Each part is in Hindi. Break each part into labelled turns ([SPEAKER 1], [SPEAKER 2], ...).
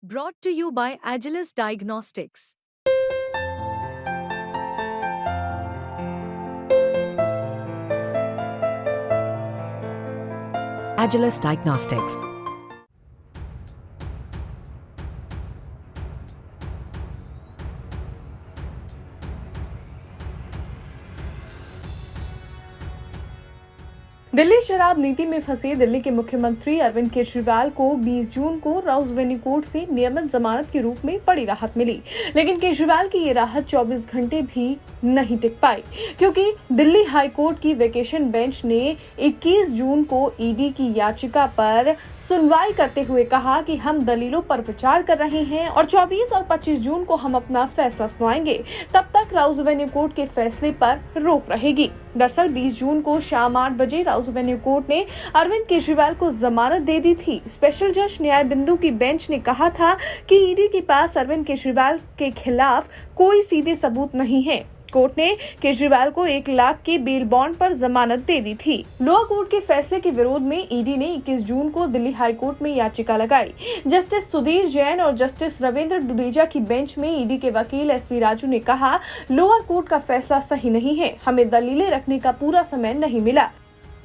[SPEAKER 1] Brought to you by Agilus Diagnostics.
[SPEAKER 2] Agilus Diagnostics.
[SPEAKER 3] Delhi शराब नीति में फंसे दिल्ली के मुख्यमंत्री अरविंद केजरीवाल को 20 जून को राउस वेन्यू कोर्ट से नियमित जमानत के रूप में बड़ी राहत मिली, लेकिन केजरीवाल की ये राहत 24 घंटे भी नहीं टिक पाई, क्योंकि दिल्ली हाई कोर्ट की वेकेशन बेंच ने 21 जून को ईडी की याचिका पर सुनवाई करते हुए कहा कि हम दलीलों पर विचार कर रहे हैं और 24 और 25 जून को हम अपना फैसला सुनाएंगे। तब तक राउस वेन्यू कोर्ट के फैसले पर रोक रहेगी। दरअसल 20 जून को शाम 8 बजे राउस वेन्यू कोर्ट ने अरविंद केजरीवाल को जमानत दे दी थी। स्पेशल जज न्याय बिंदु की बेंच ने कहा था कि ईडी के पास अरविंद केजरीवाल के खिलाफ कोई सीधे सबूत नहीं है। कोर्ट ने केजरीवाल को 1 लाख के बेल बॉन्ड पर जमानत दे दी थी। लोअर कोर्ट के फैसले के विरोध में ईडी ने 21 जून को दिल्ली हाई कोर्ट में याचिका लगाई। जस्टिस सुधीर जैन और जस्टिस रविंद्र दुडेजा की बेंच में ईडी के वकील एसवी राजू ने कहा, लोअर कोर्ट का फैसला सही नहीं है, हमें दलीलें रखने का पूरा समय नहीं मिला,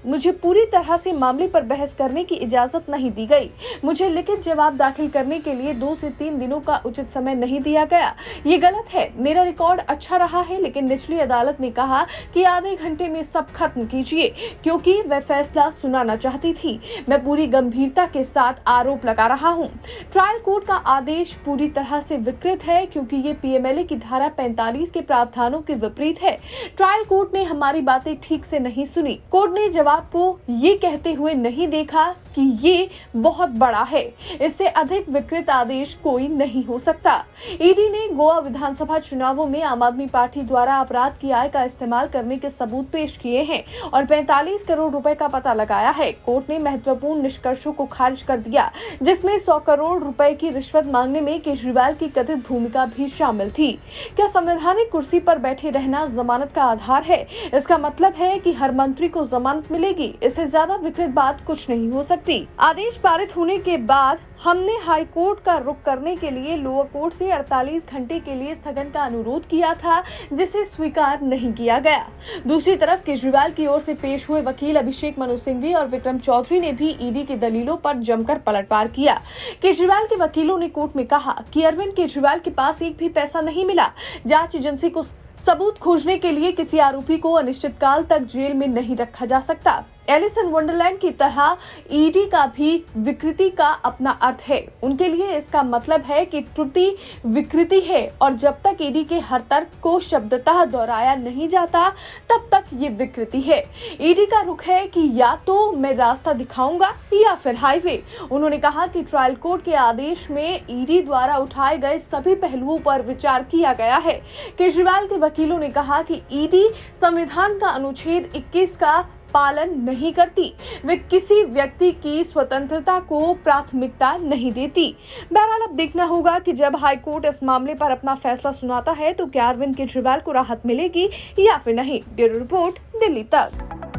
[SPEAKER 3] मुझे पूरी तरह से मामले पर बहस करने की इजाजत नहीं दी गई, मुझे लिखित जवाब दाखिल करने के लिए 2 से 3 दिनों का उचित समय नहीं दिया गया, ये गलत है। मेरा रिकॉर्ड अच्छा रहा है, लेकिन निचली अदालत ने कहा कि आधे घंटे में सब खत्म कीजिए, क्योंकि वह फैसला सुनाना चाहती थी। मैं पूरी गंभीरता के साथ आरोप लगा रहा हूँ। ट्रायल कोर्ट का आदेश पूरी तरह से विकृत है, क्योंकि ये पीएमएलए की धारा 45 के प्रावधानों के विपरीत है। ट्रायल कोर्ट ने हमारी बातें ठीक से नहीं सुनी। कोर्ट ने आपको ये कहते हुए नहीं देखा कि ये बहुत बड़ा है, इससे अधिक विकृत आदेश कोई नहीं हो सकता। ईडी ने गोवा विधानसभा चुनावों में आम आदमी पार्टी द्वारा अपराध की आय का इस्तेमाल करने के सबूत पेश किए हैं और 45 करोड़ रुपए का पता लगाया है। कोर्ट ने महत्वपूर्ण निष्कर्षों को खारिज कर दिया, जिसमें 100 करोड़ रुपए की रिश्वत मांगने में केजरीवाल की कथित भूमिका भी शामिल थी। क्या संवैधानिक कुर्सी पर बैठे रहना जमानत का आधार है? इसका मतलब है कि हर मंत्री को जमानत मिलेगी। इससे ज्यादा विकृत बात कुछ नहीं हो सकती। आदेश पारित होने के बाद हमने हाई कोर्ट का रुख करने के लिए लोअर कोर्ट से 48 घंटे के लिए स्थगन का अनुरोध किया था, जिसे स्वीकार नहीं किया गया। दूसरी तरफ केजरीवाल की ओर से पेश हुए वकील अभिषेक मनु सिंघवी और विक्रम चौधरी ने भी ईडी की दलीलों पर जमकर पलटवार किया। केजरीवाल के वकीलों ने कोर्ट में कहा कि अरविंद केजरीवाल के पास एक भी पैसा नहीं मिला। जांच एजेंसी को सबूत खोजने के लिए किसी आरोपी को अनिश्चितकाल तक जेल में नहीं रखा जा सकता। एलिस इन वंडरलैंड की तरह ईडी का भी विकृति का अपना अर्थ है। उनके लिए इसका मतलब है कि त्रुटि विकृति है, और जब तक ईडी के हर तर्क को शब्दतः दोहराया नहीं जाता, तब तक ये विकृति है। ईडी का रुख है कि या तो मैं रास्ता दिखाऊंगा या फिर हाईवे। उन्होंने कहा कि ट्रायल कोर्ट के आदेश में ईडी द्वारा उठाए गए सभी पहलुओं पर विचार किया गया है। केजरीवाल के वकीलों ने कहा कि ईडी संविधान का अनुच्छेद 21 का पालन नहीं करती, वे किसी व्यक्ति की स्वतंत्रता को प्राथमिकता नहीं देती। बहरहाल अब देखना होगा कि जब हाई कोर्ट इस मामले पर अपना फैसला सुनाता है तो क्या अरविंद केजरीवाल को राहत मिलेगी या फिर नहीं। ब्यूरो रिपोर्ट, दिल्ली तक।